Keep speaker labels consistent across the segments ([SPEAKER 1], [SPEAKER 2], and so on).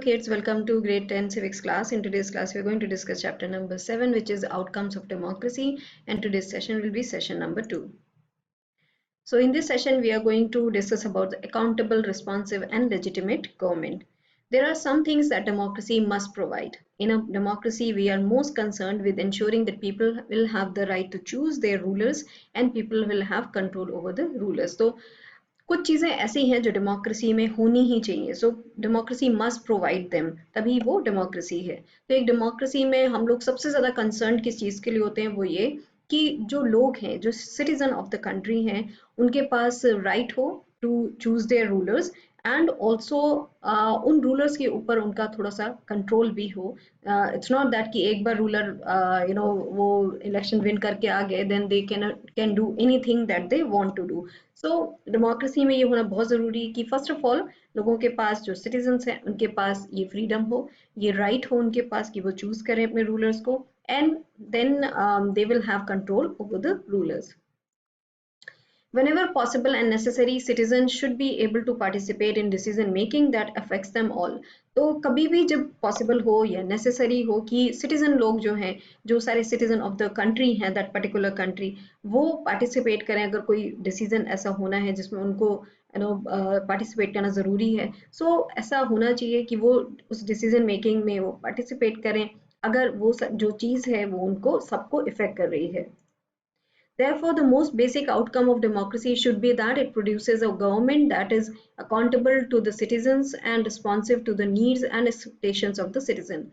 [SPEAKER 1] kids, welcome to grade 10 civics class. In today's class, we're going to discuss chapter number 7, which is outcomes of democracy, and today's session will be session number 2. So in this session, we are going to discuss about the accountable, responsive, and legitimate government. There are some things that democracy must provide. In a democracy, we are most concerned with ensuring that people will have the right to choose their rulers and people will have control over the rulers. So कुछ चीज़ें ऐसी हैं जो democracy में होनी ही चाहिए, सो democracy must provide them, तभी वो डेमोक्रेसी है। तो एक डेमोक्रेसी में हम लोग सबसे ज़्यादा कंसर्न किस चीज़ के लिए होते हैं, वो ये कि जो लोग हैं, जो सिटीजन ऑफ द कंट्री हैं, उनके पास राइट हो to choose their rulers and also उन रूलर्स के ऊपर उनका थोड़ा सा कंट्रोल भी हो। इट्स नॉट दैट कि एक बार रूलर वो इलेक्शन विन करके आ गए then they can do anything that they want to do. So democracy में ये होना बहुत ज़रूरी है कि फर्स्ट ऑफ ऑल लोगों के पास, जो सिटीजन्स हैं, उनके पास ये फ्रीडम हो, ये राइट हो उनके पास कि वो चूज करें अपने रूलर्स को, and then they will have control over the rulers. Whenever possible and necessary, citizens should be able to participate in decision making that affects them all. तो कभी भी जब पॉसिबल हो या नेसेसरी हो कि सिटीजन लोग जो हैं, जो सारे सिटीजन ऑफ द कंट्री हैं, दैट पर्टिकुलर कंट्री, वो पार्टिसिपेट करें अगर कोई डिसीजन ऐसा होना है जिसमें उनको पार्टिसिपेट करना ज़रूरी है। सो ऐसा होना चाहिए कि वो उस डिसीजन मेकिंग में वो पार्टिसिपेट करें अगर वो जो चीज़ है वो उनको सबको इफेक्ट कर रही है। Therefore, the most basic outcome of democracy should be that it produces a government that is accountable to the citizens and responsive to the needs and expectations of the citizen.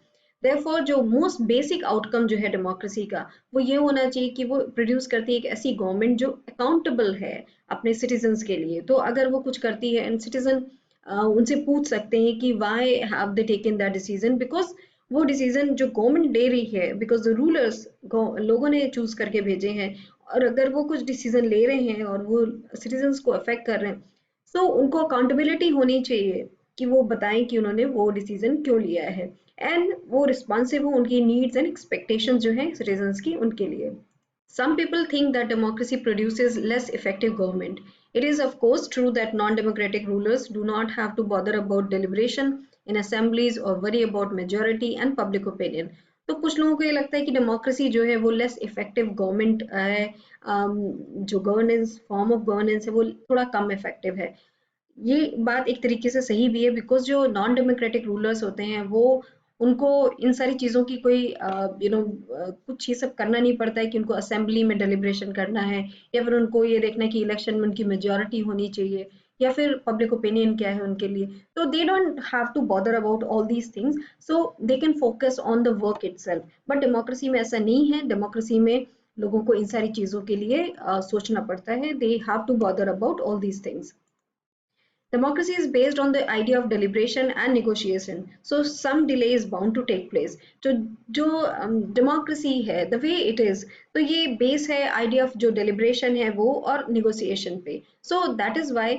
[SPEAKER 1] Therefore, जो most basic outcome जो है democracy का, वो ये होना चाहिए कि वो produce करती है एक ऐसी government जो accountable है अपने citizens के लिए। तो अगर वो कुछ करती है and citizen उनसे पूछ सकते हैं कि why have they taken that decision, because वो डिसीजन जो गवर्नमेंट ले रही है, बिकॉज द रूलर्स लोगों ने चूज करके भेजे हैं, और अगर वो कुछ डिसीजन ले रहे हैं और वो सिटीजन्स को अफेक्ट कर रहे हैं, सो उनको अकाउंटेबिलिटी होनी चाहिए कि वो बताएं कि उन्होंने वो डिसीजन क्यों लिया है, एंड वो रिस्पॉन्सिव हो उनकी नीड्स एंड एक्सपेक्टेशंस जो है सिटीजन्स की उनके लिए। Some people think that democracy produces less effective government. It is of course true that non-democratic rulers do not have to bother about deliberation in assemblies or worry about majority and public opinion. तो कुछ लोगों को ये लगता है कि democracy जो है वो लेस इफेक्टिव गवर्नमेंट है, जो गवर्नेंस फॉर्म ऑफ गवर्नेंस है वो थोड़ा कम इफेक्टिव है। ये बात एक तरीके से सही भी है, बिकॉज जो नॉन डेमोक्रेटिक रूलर्स होते हैं वो उनको इन सारी चीज़ों की कोई कुछ ये सब करना नहीं पड़ता है कि उनको असेंबली में डेलिब्रेशन करना है, या फिर उनको ये देखना है कि इलेक्शन में उनकी मेजॉरिटी होनी चाहिए, या फिर पब्लिक ओपिनियन क्या है उनके लिए। तो they don't have to bother about all these things, so they can focus on the work itself. But democracy में ऐसा नहीं है। डेमोक्रेसी में लोगों को इन सारी चीज़ों के लिए सोचना पड़ता है। They have to bother about all these things. Democracy is based on the idea of deliberation and negotiation. So some delay is bound to take place. तो जो democracy है, the way it is, तो ये base है idea of जो deliberation है वो और negotiation पे. So that is why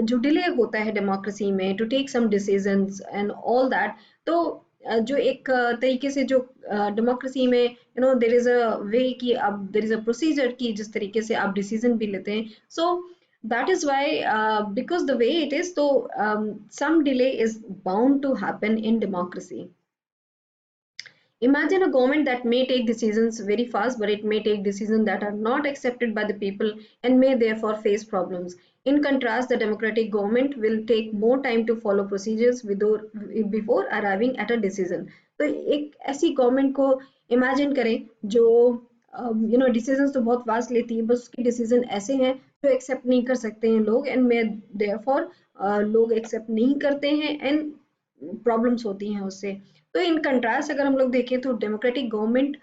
[SPEAKER 1] जो delay होता है democracy में to take some decisions and all that, तो जो एक तरीके से जो डेमोक्रेसी में there is a way कि अब there is a procedure कि जिस तरीके से आप decision भी लेते हैं, so that is why because the way it is, so some delay is bound to happen in democracy. Imagine a government that may take decisions very fast, but it may take decisions that are not accepted by the people and may therefore face problems. In contrast, the democratic government will take more time to follow procedures before arriving at a decision. तो एक ऐसी government को imagine करें जो decisions तो बहुत fast लेती है, बस उसके डिसीजन ऐसे हैं जो एक्सेप्ट नहीं कर सकते हैं लोग, एंड मे देयरफॉर लोग एक्सेप्ट नहीं करते हैं एंड प्रॉब्लम्स होती हैं उससे। तो इन कंट्रास्ट अगर हम लोग देखें तो डेमोक्रेटिक गवर्नमेंट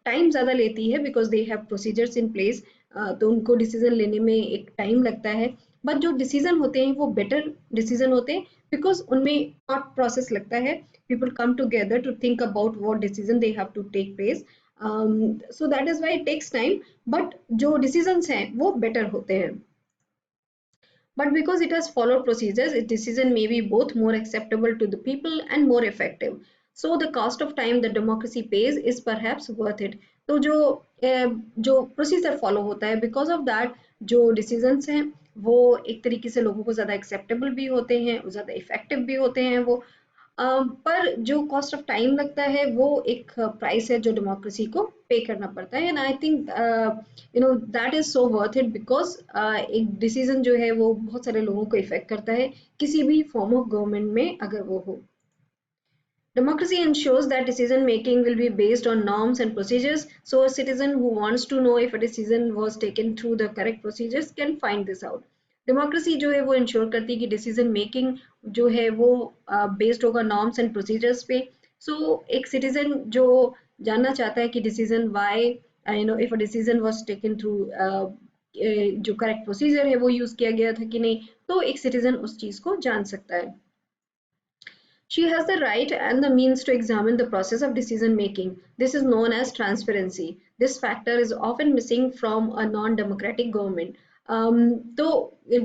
[SPEAKER 1] टाइम ज़्यादा लेती है because they have procedures in place, तो उनको डिसीजन लेने में एक टाइम लगता है, बट जो डिसीजन होते हैं वो बेटर डिसीजन होते हैं बिकॉज उनमें थॉट प्रोसेस लगता है, people come together to think about what decision they have to take place, so that is why it takes time, but जो डिसीजंस हैं वो बेटर होते हैं। But because it has followed procedures, its decision may be both more acceptable to the people and more effective. So the cost of time that democracy pays is perhaps worth it. तो जो procedure follow होता है, because of that जो decisions हैं वो एक तरीके से लोगों को ज़्यादा एक्सेप्टेबल भी होते हैं, ज़्यादा इफेक्टिव भी होते हैं वो। पर जो कॉस्ट ऑफ टाइम लगता है वो एक प्राइस है जो डेमोक्रेसी को पे करना पड़ता है। And I think that is so worth it, because एक डिसीजन जो है वो बहुत सारे लोगों को इफेक्ट करता है किसी भी फॉर्म ऑफ गवर्नमेंट में अगर वो हो। Democracy ensures that decision making will be based on norms and procedures. So a citizen who wants to know if a decision was taken through the correct procedures can find this out. Democracy जो है वो ensure करती है कि decision making जो है वो based होगा नॉर्म्स एंड प्रोसीजर्स पे। सो एक सिटीजन जो जानना चाहता है कि decision why if a decision was taken through जो करेक्ट प्रोसीजर है वो यूज किया गया था कि नहीं, तो एक सिटीजन उस चीज को जान सकता है। She has the right and the means to examine the process of decision making. This is known as transparency. This factor is often missing from a non-democratic government. तो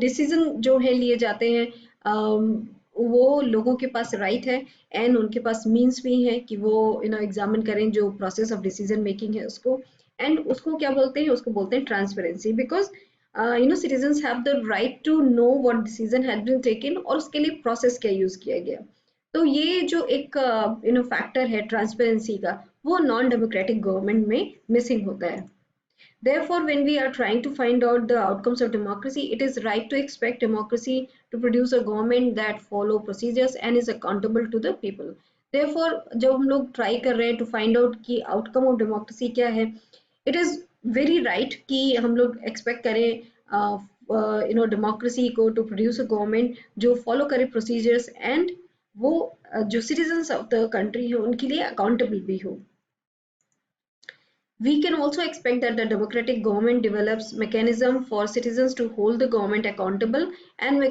[SPEAKER 1] डिसीजन जो है लिए जाते हैं, वो लोगों के पास राइट है एंड उनके पास मींस भी है कि वो एग्जामिन करें जो प्रोसेस ऑफ डिसीजन मेकिंग है उसको। एंड उसको क्या बोलते हैं, उसको बोलते हैं transparency, because citizens have the right to know what decision had been taken और उसके लिए प्रोसेस क्या यूज किया गया। तो ये जो एक फैक्टर है ट्रांसपेरेंसी का, वो नॉन डेमोक्रेटिक गवर्नमेंट में मिसिंग होता है। Therefore, when we are trying to find out the outcomes of democracy, it is right to expect democracy to produce a government that follow procedures and is accountable to the people. Therefore, जब हम लोग try कर रहे हैं to find out कि outcome of democracy क्या है, it is very right कि हम लोग एक्सपेक्ट करें डेमोक्रेसी को टू प्रोड्यूस अ गवर्नमेंट जो फॉलो करे प्रोसीजर्स एंड वो जो सिटीजन्स ऑफ द कंट्री है उनके लिए अकाउंटेबल भी हो। We can also expect that the democratic government develops mechanisms for citizens to hold the government accountable and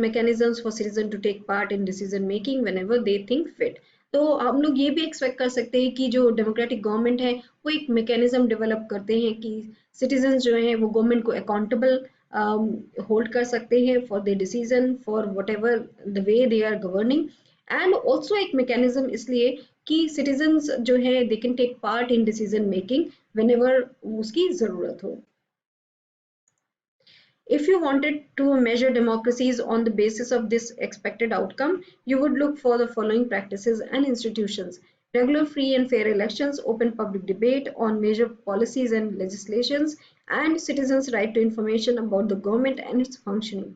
[SPEAKER 1] mechanisms for citizens to take part in decision making whenever they think fit. तो हम लोग ये भी expect कर सकते हैं कि जो डेमोक्रेटिक गवर्नमेंट है वो एक मैकेनिज्म डेवलप करते हैं कि सिटीजन्स जो हैं वो गवर्नमेंट को अकाउंटेबल होल्ड कर सकते हैं for the decision for whatever the way they are governing. And also एक मैकेनिज्म इसलिए कि सिटीजन्स जो है they can take part in decision making whenever उसकी जरूरत हो। If you wanted to measure democracies on the basis of this expected outcome, you would look for the following practices and institutions: regular, free, and fair elections, open public debate on major policies and legislations, and citizens' right to information about the government and its functioning.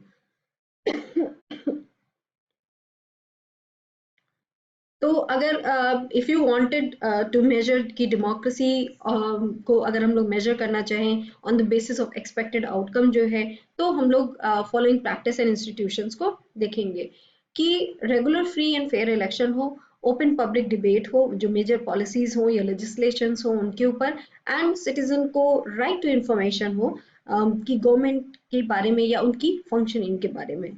[SPEAKER 1] तो अगर if you wanted to measure कि democracy को अगर हम लोग measure करना चाहें on the basis of expected outcome जो है, तो हम लोग फॉलोइंग प्रैक्टिस एंड इंस्टीट्यूशंस को देखेंगे कि regular, free and fair election हो, ओपन पब्लिक डिबेट हो जो मेजर पॉलिसीज हो या लेजिस्लेशंस हो उनके ऊपर, एंड सिटीजन को राइट टू इंफॉर्मेशन हो कि गवर्नमेंट के बारे में या उनकी फंक्शनिंग के बारे में।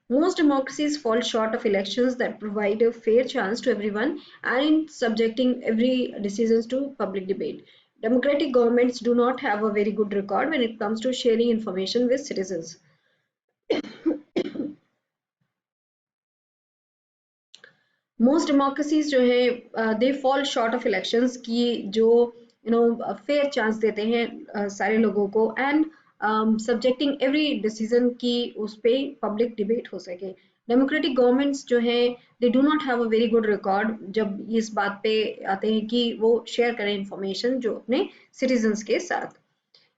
[SPEAKER 1] Most democracies fall short of elections that provide a fair chance to everyone and in subjecting every decisions to public debate. Democratic governments do not have a very good record when it comes to sharing information with citizens. Most democracies जो है they fall short of elections कि जो fair chance देते हैं सारे लोगों को and subjecting every decision कि उस पे public debate हो सके। Democratic governments जो है they do not have a very good record जब इस बात पे आते हैं कि वो share करें information जो अपने citizens के साथ।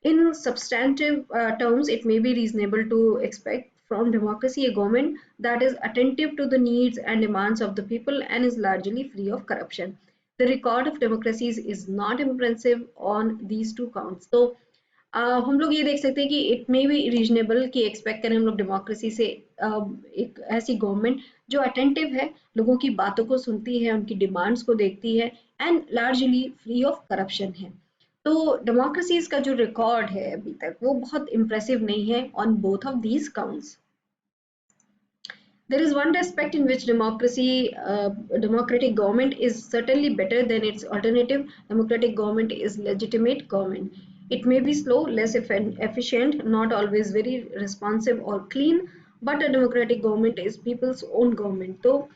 [SPEAKER 1] In substantive terms, it may be reasonable to expect from democracy a government that is attentive to the needs and demands of the people and is largely free of corruption. The record of democracies is not impressive on these two counts. So, हम लोग ये देख सकते हैं कि it may be reasonable कि expect करें हम लोग डेमोक्रेसी से एक ऐसी गवर्नमेंट जो अटेंटिव है, लोगों की बातों को सुनती है, उनकी डिमांड्स को देखती है and largely free of corruption है। तो डेमोक्रेसीज का जो रिकॉर्ड है अभी तक वो बहुत इम्प्रेसिव नहीं है on both of these counts. There is one aspect in which democratic government is certainly better than its alternative. Democratic government is legitimate government. It may be slow, less efficient, not always very responsive or clean, but a democratic government is people's own government. तो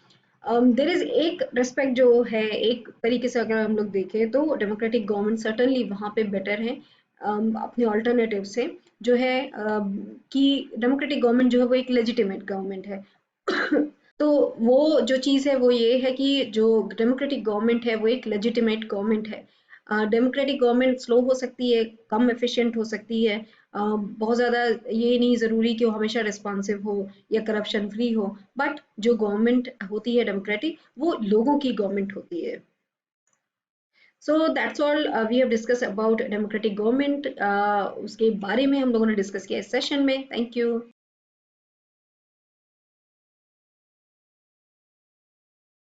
[SPEAKER 1] there is एक respect जो है, एक तरीके से अगर हम लोग देखें तो डेमोक्रेटिक गवर्नमेंट सर्टनली वहाँ पे बेटर है अपने ऑल्टरनेटिव से, जो है कि डेमोक्रेटिक गवर्नमेंट जो है वो एक लेजिटिमेट गवर्नमेंट है। तो वो जो चीज़ है वो ये है कि जो डेमोक्रेटिक गवर्नमेंट है वो एक लेजिटिमेट गवर्नमेंट है। डेमोक्रेटिक गवर्नमेंट स्लो हो सकती है, कम एफिशिएंट हो सकती है, बहुत ज़्यादा ये नहीं ज़रूरी कि वो हमेशा रिस्पॉन्सिव हो या करप्शन फ्री हो, बट जो गवर्नमेंट होती है डेमोक्रेटिक वो लोगों की गवर्नमेंट होती है। So that's all we have discuss about democratic government, उसके बारे में हम लोगों ने डिस्कस किया इस सेशन में। Thank you.